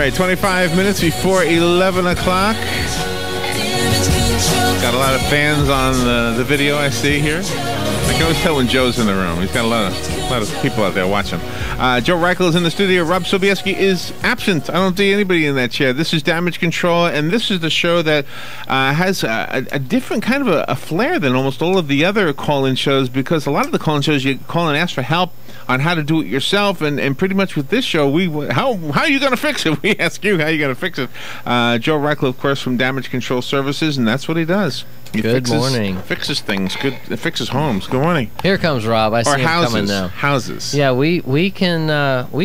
right, 25 minutes before 11 o'clock. Got a lot of fans on the video I see here. I can always tell when Joe's in the room. He's got a lot of people out there watching. Joe Reichel is in the studio. Rob Sobieski is absent. I don't see anybody in that chair. This is Damage Control, and this is the show that has a different kind of a flair than almost all of the other call-in shows, because a lot of the call-in shows you call and ask for help on how to do it yourself, and pretty much with this show, how are you going to fix it? We ask you how you going to fix it. Joe Reichel, of course, from Damage Control Services, and that's what he does. Good morning. Fixes things. Fixes homes. Good morning. Here comes Rob. I see him coming now. Houses. Yeah, we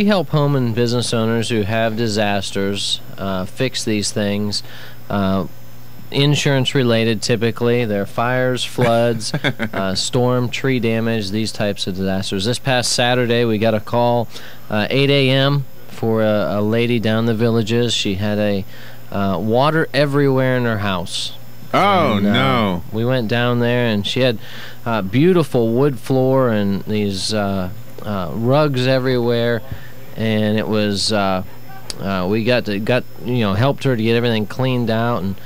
help home and business owners who have disasters fix these things. Insurance related, typically. They're fires, floods, storm, tree damage, these types of disasters. This past Saturday, we got a call 8 a.m. for a lady down the Villages. She had a water everywhere in her house. Oh, and, no. We went down there, and she had beautiful wood floor and these rugs everywhere, and it was we got helped her to get everything cleaned out, and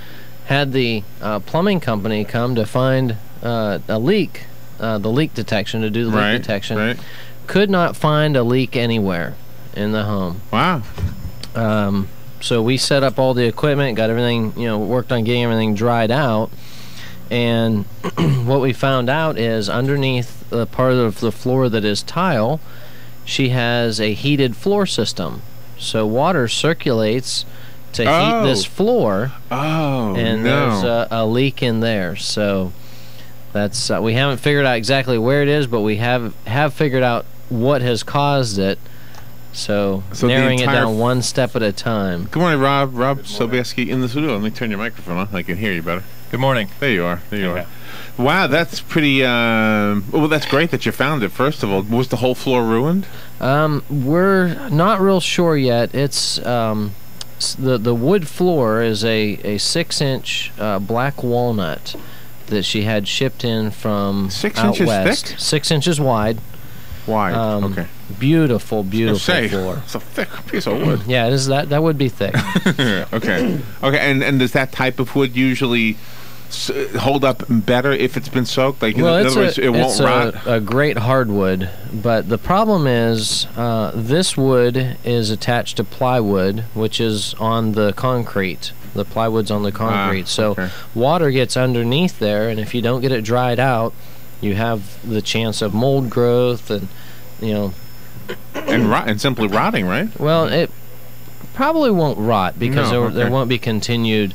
had the plumbing company come to find a leak, the leak detection, to do the leak detection. Right. Could not find a leak anywhere in the home. Wow. So we set up all the equipment, got everything, worked on getting everything dried out, and what we found out is underneath the part of the floor that is tile, she has a heated floor system. So water circulates to heat this floor, and there's a leak in there. So that's we haven't figured out exactly where it is, but we have figured out what has caused it. So narrowing it down one step at a time. Good morning, Rob. Rob Sobieski in the studio. Let me turn your microphone on. I can hear you better. Good morning. There you are. There you are. Wow, that's pretty. Well, that's great that you found it. First of all, was the whole floor ruined? We're not real sure yet. It's the wood floor is a 6-inch black walnut that she had shipped in from 6 out inches west. thick? 6 inches wide. Okay. Beautiful floor. It's a thick piece of wood. Yeah, it is. That would be thick. Okay. And does that type of wood usually hold up better if it's been soaked? Like, well, in other words, it won't rot? It's a great hardwood, but the problem is this wood is attached to plywood, which is on the concrete. The plywood's on the concrete, so water gets underneath there, and if you don't get it dried out, you have the chance of mold growth and and simply rotting, right? Well, it probably won't rot because there won't be continued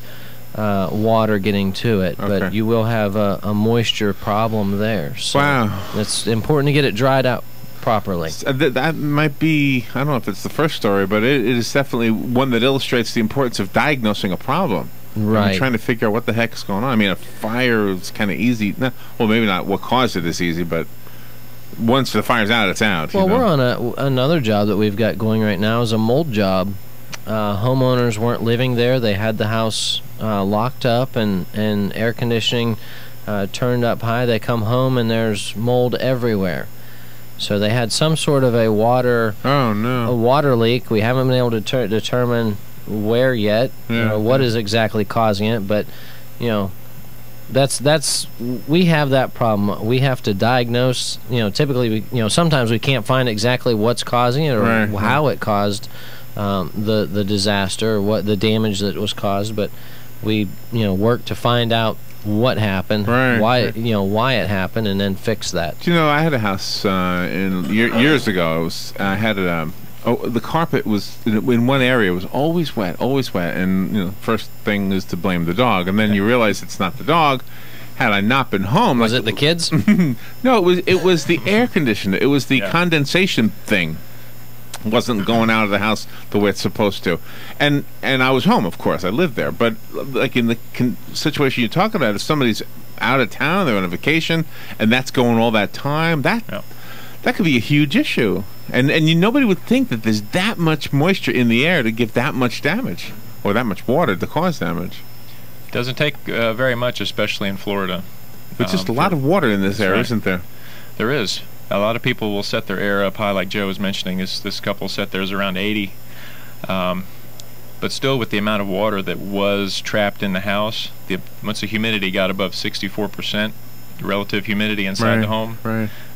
water getting to it, but you will have a moisture problem there. So it's important to get it dried out properly. That might be, I don't know if it's the first story, but it is definitely one that illustrates the importance of diagnosing a problem. Right. I'm trying to figure out what the heck is going on. I mean, a fire is kind of easy. Well, maybe not what caused it is easy, but once the fire's out, it's out. Well, we're on another job that we've got going right now is a mold job. Homeowners weren't living there. They had the house locked up and air conditioning turned up high. They come home and there's mold everywhere. So they had some sort of a water leak. We haven't been able to determine where yet, what is exactly causing it, but that's we have that problem. We have to diagnose. Typically, sometimes we can't find exactly what's causing it or how it caused the disaster or what the damage that was caused, but we work to find out what happened, why it happened, and then fix that. I had a house years ago. I had the carpet was in one area was always wet, and first thing is to blame the dog, and then you realize it's not the dog. Had I not been home, was it the kids? No, it was the air conditioner. It was the condensation thing. It wasn't going out of the house the way it's supposed to, and I was home, of course. I lived there, but like in the situation you're talking about, if somebody's out of town, they're on a vacation, and that's going all that time, that could be a huge issue. And nobody would think that there's that much moisture in the air to give that much damage, or that much water to cause damage. Doesn't take very much, especially in Florida. There's just a lot of water in this area, isn't there? There is. A lot of people will set their air up high, like Joe was mentioning. This couple set theirs around 80. But still, with the amount of water that was trapped in the house, once the humidity got above 64%, relative humidity inside the home,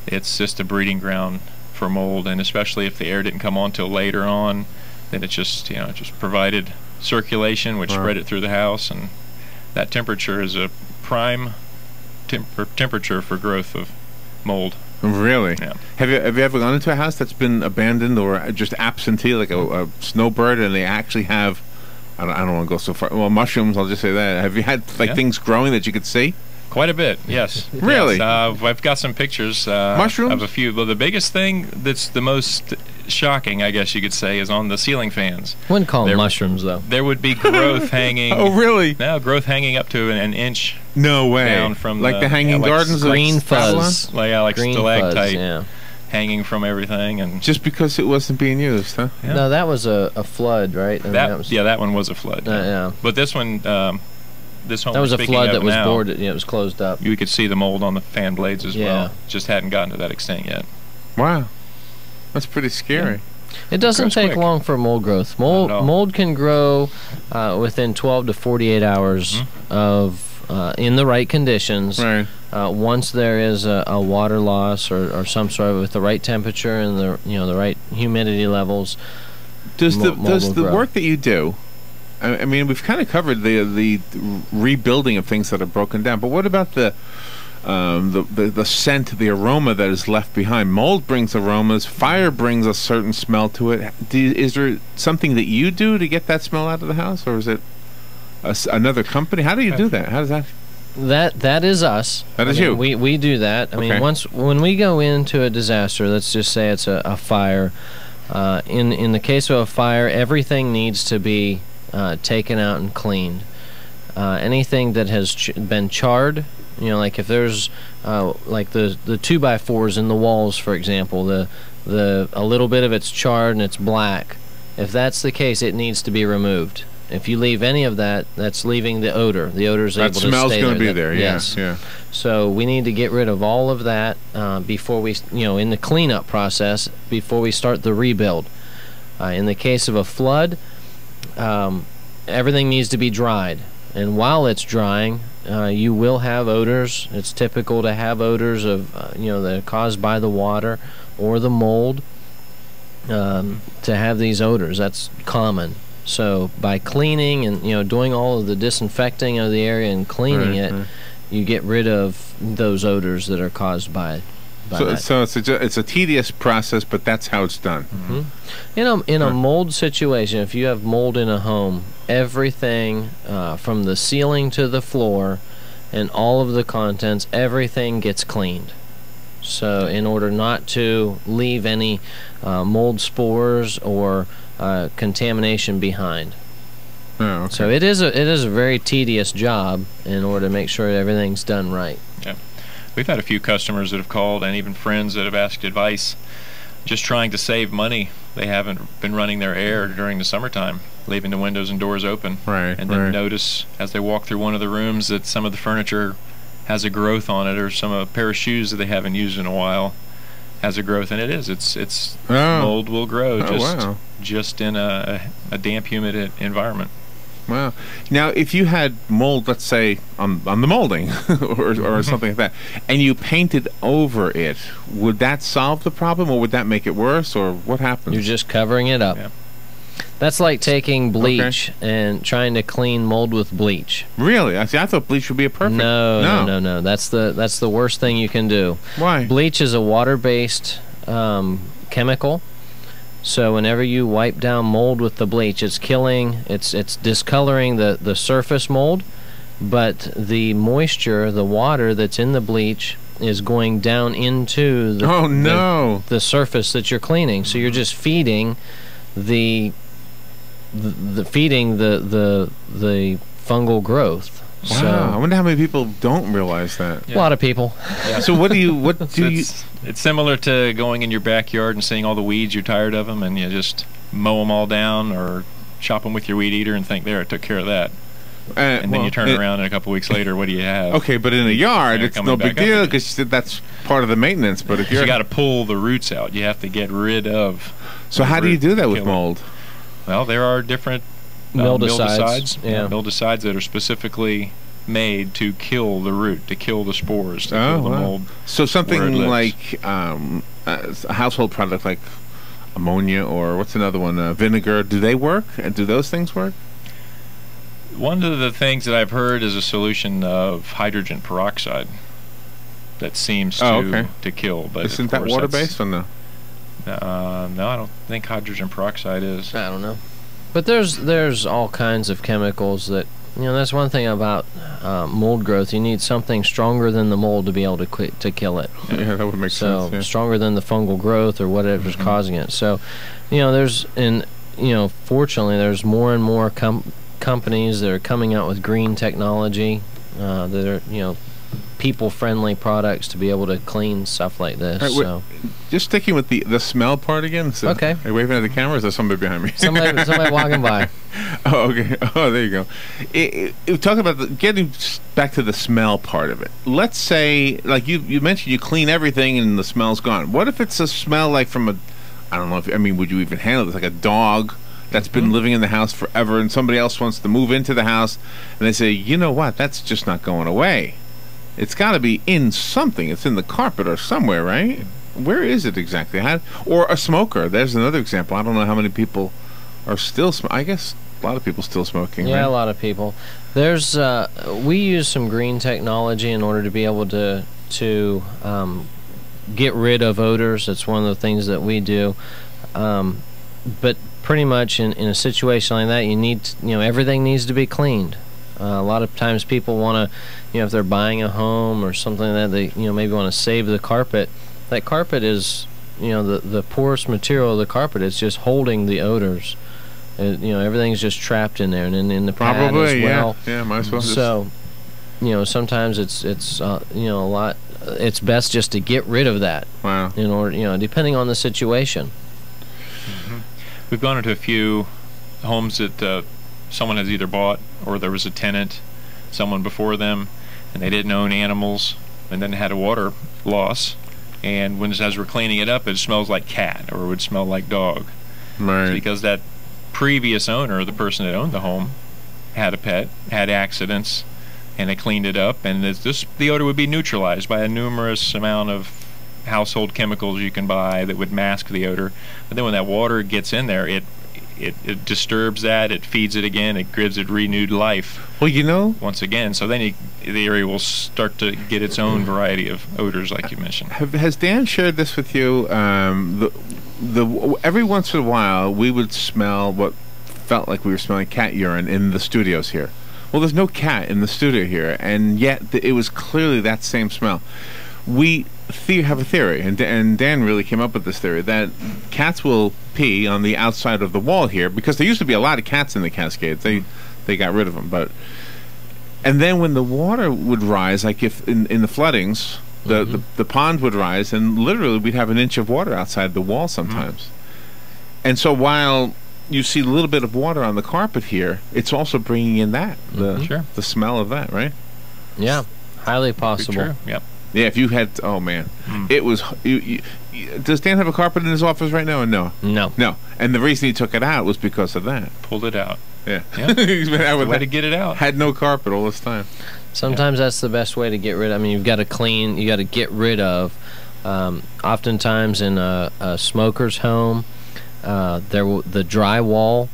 it's just a breeding ground for mold. And especially if the air didn't come on till later on, then it just provided circulation, which spread it through the house, and that temperature is a prime temperature for growth of mold. Really? Yeah. Have you ever gone into a house that's been abandoned or just absentee, like a snowbird, and they actually have, I don't want to go so far, well, mushrooms, I'll just say that. Have you had things growing that you could see? Quite a bit, yes. Really? Yes. I've got some pictures mushrooms? of a few. Well, the biggest thing that's the most shocking, I guess you could say, is on the ceiling fans. Wouldn't call them mushrooms, though. There would be growth hanging. Oh, really? No, growth hanging up to an inch. No way. Down from like the hanging gardens, green fuzz, like green stalactite, fuzz, hanging from everything, and just because it wasn't being used, huh? Yeah. No, that was a flood, right? That one was a flood. Yeah. But this one. This home that was a flood that was now, boarded. Yeah, it was closed up. You could see the mold on the fan blades as well. Just hadn't gotten to that extent yet. Wow, that's pretty scary. Yeah. It doesn't take long for mold growth. Mold can grow within 12 to 48 hours of in the right conditions. Right. Once there is a water loss or some sort of with the right temperature and the right humidity levels. Does the work that you do? I mean, we've kind of covered the rebuilding of things that are broken down, but what about the scent, the aroma that is left behind? Mold brings aromas. Fire brings a certain smell to it. Is there something that you do to get that smell out of the house, or is it another company? How do you do that? How does that? That is us. That is you. We do that. I mean, when we go into a disaster, let's just say it's a fire. In the case of a fire, everything needs to be taken out and cleaned. Anything that has been charred, like if there's like the 2x4s in the walls, for example, a little bit of it's charred and it's black. If that's the case, it needs to be removed. If you leave any of that, that's leaving the odor. The odor is able to stay there. That smell's going to be there. Yes. Yeah. So we need to get rid of all of that before we, in the cleanup process, before we start the rebuild. In the case of a flood, everything needs to be dried, and while it's drying, you will have odors. It's typical to have odors of that are caused by the water or the mold. To have these odors, that's common. So by cleaning and doing all of the disinfecting of the area and cleaning it, you get rid of those odors that are caused by that. So it's a tedious process, but that's how it's done. In a mold situation, if you have mold in a home, everything from the ceiling to the floor and all of the contents, everything gets cleaned. So in order not to leave any mold spores or contamination behind. Oh, okay. So it is a very tedious job in order to make sure everything's done right. Yeah. We've had a few customers that have called, and even friends that have asked advice, just trying to save money. They haven't been running their air during the summertime, leaving the windows and doors open. And then notice as they walk through one of the rooms that some of the furniture has a growth on it, or a pair of shoes that they haven't used in a while has a growth, and it's mold will grow just in a damp, humid environment. Wow. Now, if you had mold, let's say on the molding or something like that, and you painted over it, would that solve the problem, or would that make it worse, or what happens? You're just covering it up. Yeah. That's like taking bleach and trying to clean mold with bleach. Really? I thought bleach would be a perfect. No. That's the worst thing you can do. Why? Bleach is a water-based chemical. So whenever you wipe down mold with the bleach, it's discoloring the surface mold, but the moisture, the water that's in the bleach, is going down into the surface that you're cleaning. So you're just feeding the fungal growth. Wow. So, I wonder how many people don't realize that. A lot of people. Yeah. So what do you It's similar to going in your backyard and seeing all the weeds, you're tired of them, and you just mow them all down or chop them with your weed eater and think, there, I took care of that. And then you turn around and a couple weeks later, what do you have? Okay, but in a yard, it's no big deal because that's part of the maintenance. But if you got to pull the roots out, you have to get rid of. So how do you do that with mold? Well, there are different mildicides. Mildicides that are specifically made to kill the root, to kill the spores, to kill the mold. So something like a household product like ammonia, or what's another one, vinegar, do they work? And do those things work? One of the things that I've heard is a solution of hydrogen peroxide that seems to kill. But isn't that water-based or no? No, I don't think hydrogen peroxide is. I don't know. But there's all kinds of chemicals that, that's one thing about mold growth. You need something stronger than the mold to be able to kill it. Yeah, that would make sense. So stronger than the fungal growth or whatever's causing it. So, fortunately, there's more and more companies that are coming out with green technology that are, people-friendly products to be able to clean stuff like this. Right, so, just sticking with the smell part again. So okay. Are you waving at the camera, or is there somebody behind me? Somebody walking by. Oh, okay. Oh, there you go. Talk about getting back to the smell part of it. Let's say, like you mentioned, you clean everything and the smell's gone. What if it's a smell like from I don't know would you even handle this, like a dog that's been living in the house forever, and somebody else wants to move into the house, and they say, you know what, that's just not going away. It's got to be in something. It's in the carpet or somewhere, right? Where is it exactly? Or a smoker. There's another example. I don't know how many people are still I guess a lot of people still smoking. Yeah, right? A lot of people. There's we use some green technology in order to be able to get rid of odors. That's one of the things that we do. But pretty much in a situation like that, you need everything needs to be cleaned. A lot of times people want to, if they're buying a home or something like that, they maybe want to save the carpet. That carpet is, the porous material of the carpet is just holding the odors. Everything's just trapped in there, and in the pad as well. Yeah, might as well. So, sometimes it's a lot. It's best just to get rid of that. Wow. In order, depending on the situation. We've gone into a few homes that someone has either bought, or there was a tenant, someone before them, and they didn't own animals, and then had a water loss. And as we're cleaning it up, it smells like cat, or it would smell like dog. Right. It's because that previous owner, the person that owned the home, had a pet, had accidents, and they cleaned it up, and the odor would be neutralized by a numerous amount of household chemicals you can buy that would mask the odor. But then when that water gets in there, it disturbs that, it feeds it again, it gives it renewed life. Well, once again, so then the area will start to get its own variety of odors, like you mentioned. Has Dan shared this with you? Every once in a while, we would smell what felt like we were smelling cat urine in the studios here. Well, there's no cat in the studio here, and yet it was clearly that same smell. We have a theory, and Dan really came up with this theory, that cats will pee on the outside of the wall here, because there used to be a lot of cats in the Cascades. They got rid of them, and then when the water would rise, like if in the floodings, the pond would rise, and literally we'd have an inch of water outside the wall sometimes. And so while you see a little bit of water on the carpet here, it's also bringing in the smell of that, right? Yeah, highly possible. Yep. Yeah, if you had, it was. Does Dan have a carpet in his office right now? Or no. No. And the reason he took it out was because of that. Pulled it out. Yeah. He's been out with way to get it out. Had no carpet all this time. Sometimes that's the best way to get rid of. You've got to clean. You got to get rid of. Oftentimes in a smoker's home, the drywall,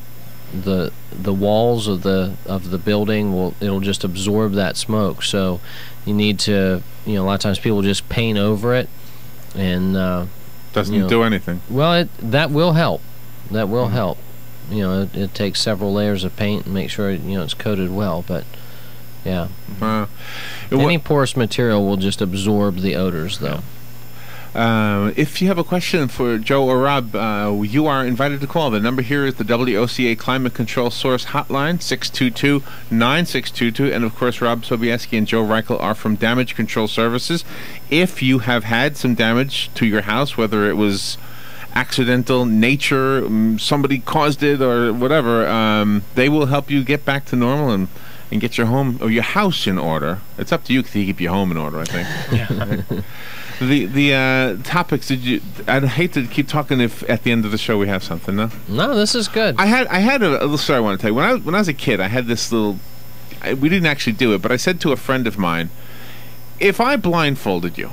the walls of the building it'll just absorb that smoke. So you need to, a lot of times people just paint over it, and doesn't do anything. Well, that will help. That will help. It takes several layers of paint and make sure it's coated well. But yeah, any porous material will just absorb the odors, though. If you have a question for Joe or Rob, you are invited to call. The number here is the WOCA Climate Control Source Hotline, 622-9622. And, of course, Rob Sobieski and Joe Reichel are from Damage Control Services. If you have had some damage to your house, whether it was accidental, nature, somebody caused it, or whatever, they will help you get back to normal and get your home or your house in order. It's up to you to keep your home in order, I think. Yeah. The topics. I'd hate to keep talking if at the end of the show we have something. No. No, this is good. I had a little story I want to tell you. When I was a kid, I had this little. We didn't actually do it, but I said to a friend of mine, if I blindfolded you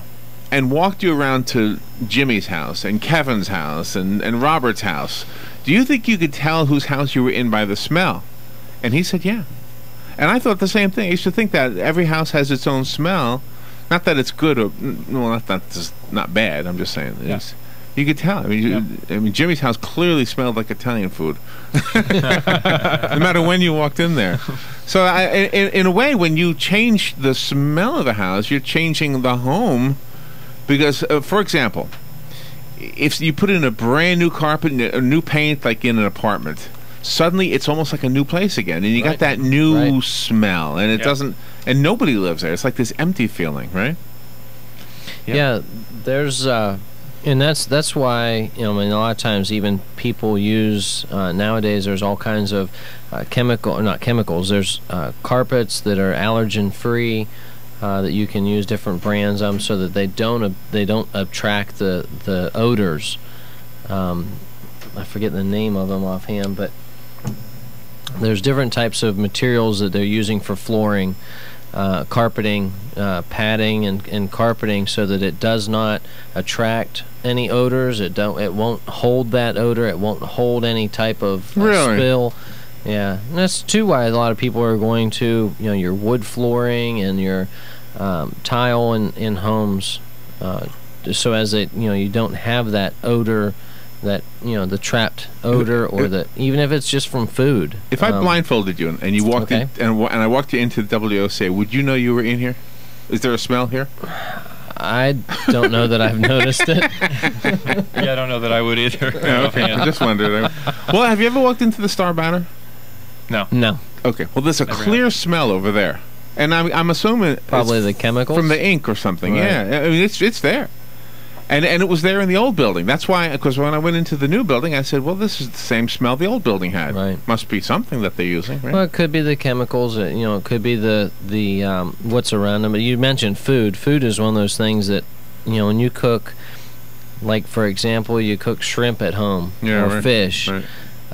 and walked you around to Jimmy's house and Kevin's house and Robert's house, do you think you could tell whose house you were in by the smell? And he said, yeah. And I thought the same thing. I used to think that every house has its own smell. Not that it's good or well, not bad. I'm just saying. Yeah. You could tell. I mean, Jimmy's house clearly smelled like Italian food, no matter when you walked in there. So, in a way, when you change the smell of a house, you're changing the home. Because, for example, if you put in a brand new carpet, a new paint, like in an apartment, suddenly it's almost like a new place again, and you got that new smell, and it doesn't, and nobody lives there. It's like this empty feeling, right? Yeah, there's, and that's why, I mean, a lot of times even people use nowadays. There's all kinds of not chemicals. There's carpets that are allergen free. That you can use different brands so that they don't attract the odors. I forget the name of them offhand, but there's different types of materials that they're using for flooring, carpeting, padding, and carpeting, so that it does not attract any odors. It won't hold that odor. It won't hold any type of spill. Yeah, and that's too why a lot of people are going to your wood flooring and your tile in homes, so as that you don't have that odor, that the trapped odor, or that even if it's just from food. If I blindfolded you and you walked in, and I walked you into the WOCA, would you know you were in here? Is there a smell here? I don't know that I've noticed it. Yeah, I don't know that I would either. Okay, I just wondered. Well, have you ever walked into the Star Banner? No. No. Okay. Well, there's a clear smell over there, and I'm assuming probably the chemicals from the ink or something. Right. Yeah, I mean it's there, and it was there in the old building. That's why, because when I went into the new building, I said, well, this is the same smell the old building had. Right. Must be something that they're using. Right? Well, it could be the chemicals. It could be the what's around them. But you mentioned food. Food is one of those things that when you cook, like for example, you cook shrimp at home or fish. Right.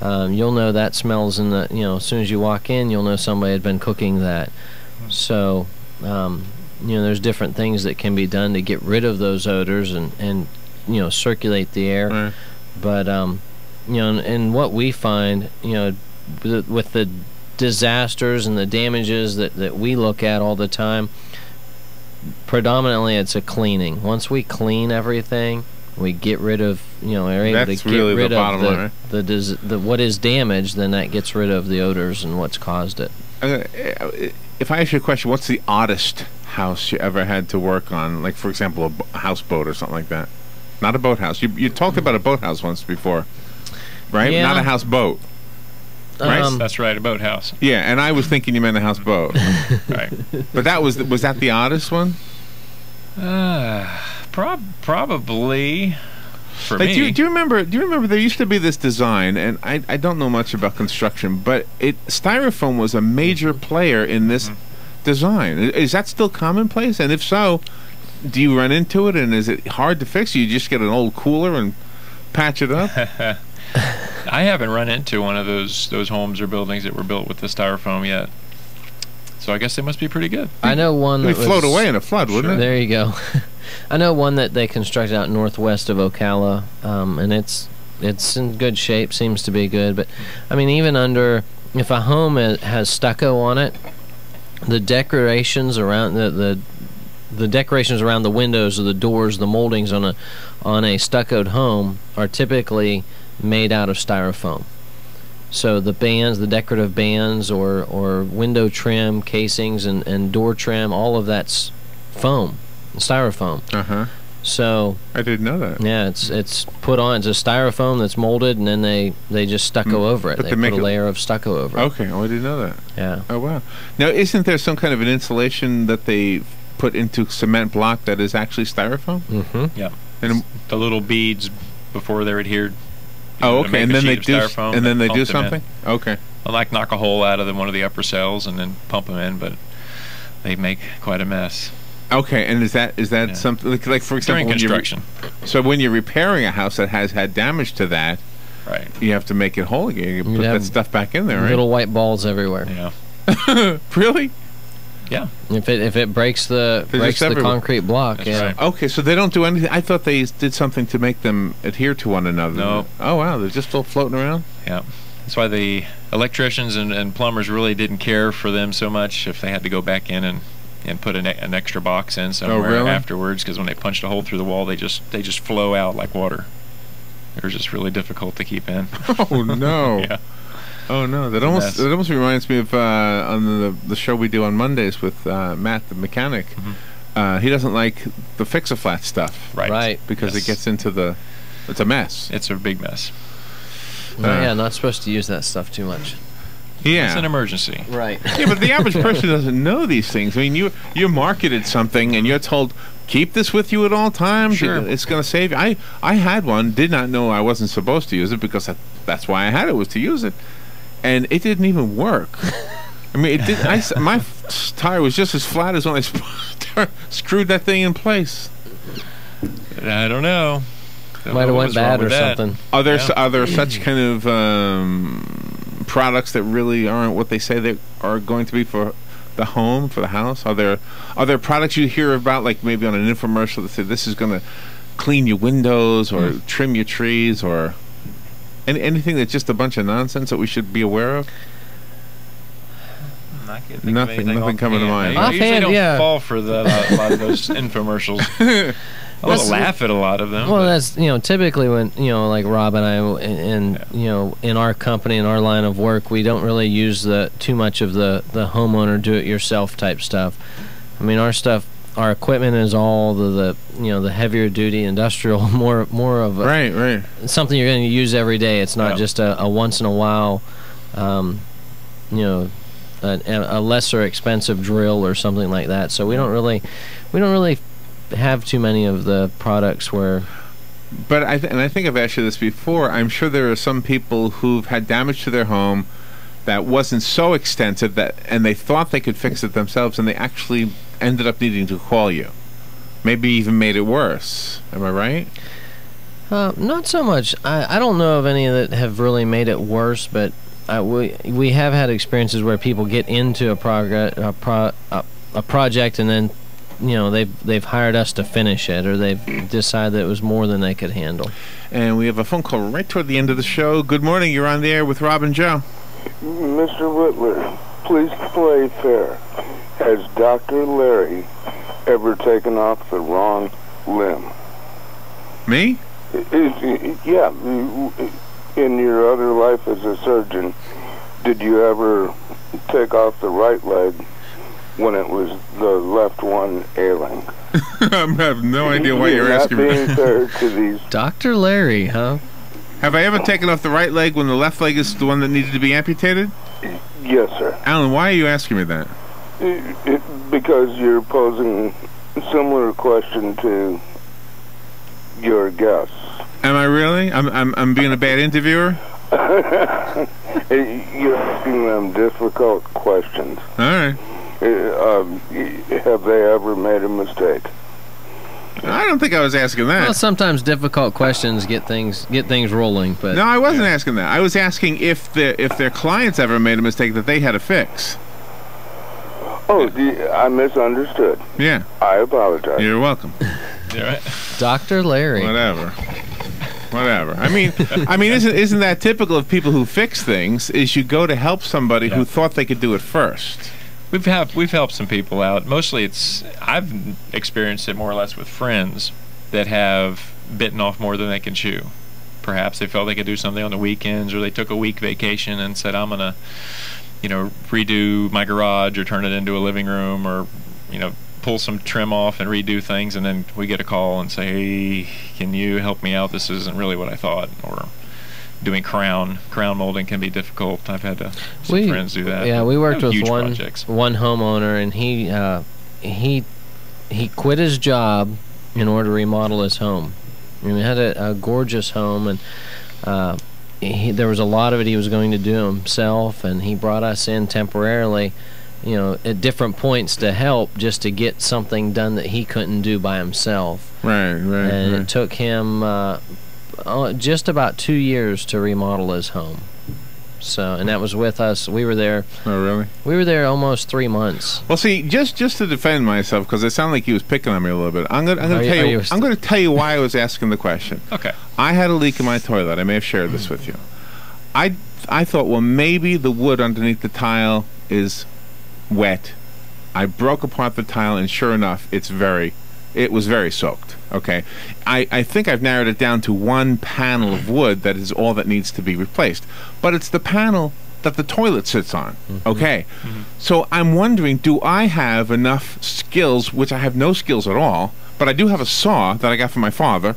You'll know that smells in the, as soon as you walk in, you'll know somebody had been cooking that. So, there's different things that can be done to get rid of those odors and circulate the air. Right. But, and what we find, with the disasters and the damages that we look at all the time, predominantly it's a cleaning. Once we clean everything, we get rid of, are able That's to get really rid the bottom of line, the what is damaged, then that gets rid of the odors and what's caused it. If I ask you a question, what's the oddest house you ever had to work on? Like, for example, a houseboat or something like that. Not a boathouse. You talked about a boathouse once before, right? Yeah. Not a houseboat. Right? That's right, a boathouse. Yeah, and I was thinking you meant a houseboat. Right. But was that the oddest one? Probably for like, me. Do you remember there used to be this design, and I don't know much about construction, but styrofoam was a major player in this design. Is that still commonplace? And if so, do you run into it, and is it hard to fix? You just get an old cooler and patch it up? I haven't run into one of those homes or buildings that were built with the styrofoam yet. So I guess they must be pretty good. I know one that would float away in a flood, wouldn't it? There you go. I know one that they constructed out northwest of Ocala, and it's in good shape, seems to be good. But I mean, even if a home has stucco on it, the decorations around the decorations around the windows or the doors, the moldings on a stuccoed home are typically made out of styrofoam. So the decorative bands or window trim, casings, and door trim, all of that's foam, styrofoam. Uh-huh. So I didn't know that. Yeah, it's put on. It's a styrofoam that's molded, and then they just stucco over it. They put a layer of stucco over it. Okay, I didn't know that. Yeah. Oh wow. Now, isn't there some kind of an insulation that they put into cement block that is actually styrofoam? Mm-hmm. Yeah. And the little beads before they're adhered. Oh, okay. And then they do something? Okay. like knock a hole out of one of the upper cells and then pump them in, but they make quite a mess. Okay, and is that something like for example, during construction? So when you're repairing a house that has had damage to that, right, you have to make it whole again. You put that stuff back in there, right? Little white balls everywhere. Yeah. Really? Yeah. If it breaks the concrete block, That's yeah. right. Okay, so they don't do anything. I thought they did something to make them adhere to one another. No. Oh wow, they're just still floating around. Yeah. That's why the electricians and plumbers really didn't care for them so much if they had to go back in and put an extra box in somewhere afterwards, because when they punched a hole through the wall, they just flow out like water. They're just really difficult to keep in. Oh no. Yeah. Oh no, that almost reminds me of on the show we do on Mondays with Matt the mechanic. Mm-hmm. He doesn't like the fix-a-flat stuff, Right. Because it gets into it's a mess. It's a big mess. Yeah, not supposed to use that stuff too much. Yeah, it's an emergency. Right. Yeah, but the average person doesn't know these things. I mean, you marketed something and you're told keep this with you at all times. Sure. It's going to save you. I had one, did not know I wasn't supposed to use it because that's why I had it, was to use it, and it didn't even work. I mean, it did. My tire was just as flat as when I screwed that thing in place. I don't know. Might have went bad or something. Are there such kind of products that really aren't what they say they are going to be for the home, for the house? Are there products you hear about, like maybe on an infomercial, that say this is going to clean your windows or trim your trees, or anything that's just a bunch of nonsense that we should be aware of? Nothing coming to mind. I usually don't fall for a lot of those infomercials. I laugh at a lot of them. Well, that's typically when like Rob and I and in our company, in our line of work, we don't really use too much of the homeowner do-it-yourself type stuff. I mean, our equipment is all the heavier duty industrial, more of a something you're going to use every day. It's not just a once in a while, a lesser expensive drill or something like that. So we don't really have too many of the products where. But I think I've asked you this before. I'm sure there are some people who've had damage to their home that wasn't so extensive and they thought they could fix it themselves, and they actually ended up needing to call you. Maybe even made it worse. Am I right? Not so much. I don't know of any that have really made it worse, but we have had experiences where people get into a project and then they've hired us to finish it, or they've decided that it was more than they could handle. And we have a phone call right toward the end of the show. Good morning. You're on the air with Rob and Joe. Mr. Whitler, please play fair. Has Dr. Larry ever taken off the wrong limb? Me? Yeah. In your other life as a surgeon, did you ever take off the right leg when it was the left one ailing? I have no idea why you're asking me. Not being fair to these. Dr. Larry, huh? Have I ever taken off the right leg when the left leg is the one that needed to be amputated? Yes, sir. Alan, why are you asking me that? Because you're posing a similar question to your guests. Am I really? I'm being a bad interviewer? You're asking them difficult questions. All right. Have they ever made a mistake? I don't think I was asking that. Well, sometimes difficult questions get things rolling, but no, I wasn't asking that. I was asking if their clients ever made a mistake that they had to fix. Oh, I misunderstood. Yeah. I apologize. You're welcome. You're right. Dr. Larry. Whatever. I mean, isn't that typical of people who fix things? Is you go to help somebody who thought they could do it first. We've helped some people out. Mostly I've experienced it more or less with friends that have bitten off more than they can chew. Perhaps they felt they could do something on the weekends, or they took a week vacation and said, I'm gonna, redo my garage or turn it into a living room, or, pull some trim off and redo things, and then we get a call and say, hey, can you help me out? This isn't really what I thought. Or doing crown molding can be difficult. I've had some friends do that. Yeah, we worked with one homeowner, and he quit his job in order to remodel his home. I mean, he had a gorgeous home, and there was a lot of it he was going to do himself, and he brought us in temporarily, you know, at different points to help, just to get something done that he couldn't do by himself. Right. And it took him just about 2 years to remodel his home. So, and that was with us. We were there. Oh, really? We were there almost 3 months. Well, see, just to defend myself, because it sounded like he was picking on me a little bit. I'm going to tell you why I was asking the question. Okay. I had a leak in my toilet. I may have shared this with you. I thought, well, maybe the wood underneath the tile is wet. I broke apart the tile, and sure enough, it was very soaked. Okay, I think I've narrowed it down to one panel of wood that is all that needs to be replaced. But it's the panel that the toilet sits on. Okay, so I'm wondering, do I have enough skills, which I have no skills at all, but I do have a saw that I got from my father.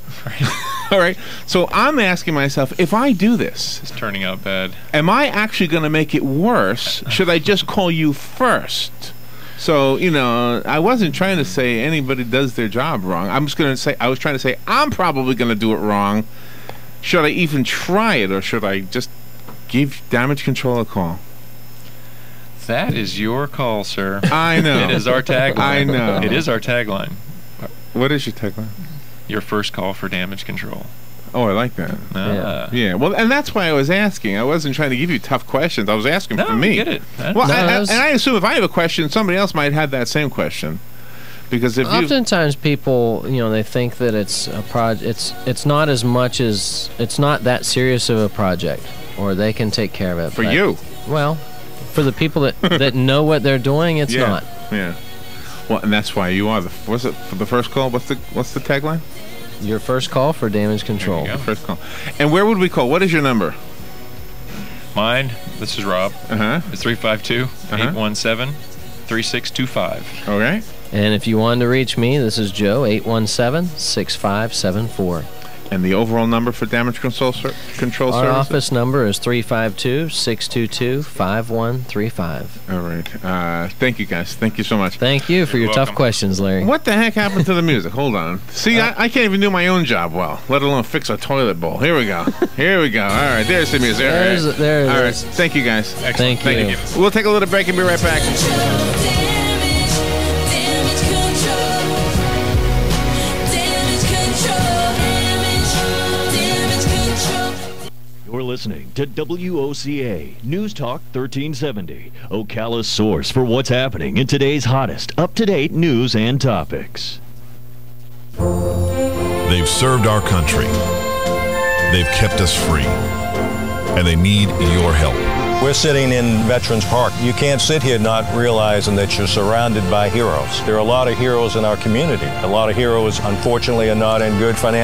All right, so I'm asking myself, if I do this, it's turning out bad. Am I actually going to make it worse? Should I just call you first? So, you know, I wasn't trying to say anybody does their job wrong. I was trying to say I'm probably going to do it wrong. Should I even try it, or should I just give damage control a call? That is your call, sir. I know. It is our tagline. I know. It is our tagline. What is your tagline? Your first call for damage control. Oh, I like that. Yeah. Well, and that's why I was asking. I wasn't trying to give you tough questions. I was asking for me. I get it. Well, and I assume if I have a question, somebody else might have that same question. Because if oftentimes people, you know, they think that it's a project. It's not as much as, it's not that serious of a project, or they can take care of it. For you. Well, for the people that know what they're doing, it's not. Yeah. Well, and that's why you are for the first call? What's the tagline? Your first call for damage control. First call. And where would we call? What is your number? Mine, this is Rob. It's 352-817-3625. Okay. And if you wanted to reach me, this is Joe, 817-6574. And the overall number for damage control services? Our office number is 352-622-5135. All right. Thank you, guys. Thank you so much. Thank you for your tough questions, Larry. What the heck happened to the music? Hold on. See, I can't even do my own job well, let alone fix a toilet bowl. Here we go. Here we go. All right. There's the music. There it is. Thank you, guys. Excellent. Thank you. We'll take a little break and be right back. You're listening to WOCA News Talk 1370, Ocala's source for what's happening in today's hottest, up-to-date news and topics. They've served our country. They've kept us free. And they need your help. We're sitting in Veterans Park. You can't sit here not realizing that you're surrounded by heroes. There are a lot of heroes in our community. A lot of heroes, unfortunately, are not in good financial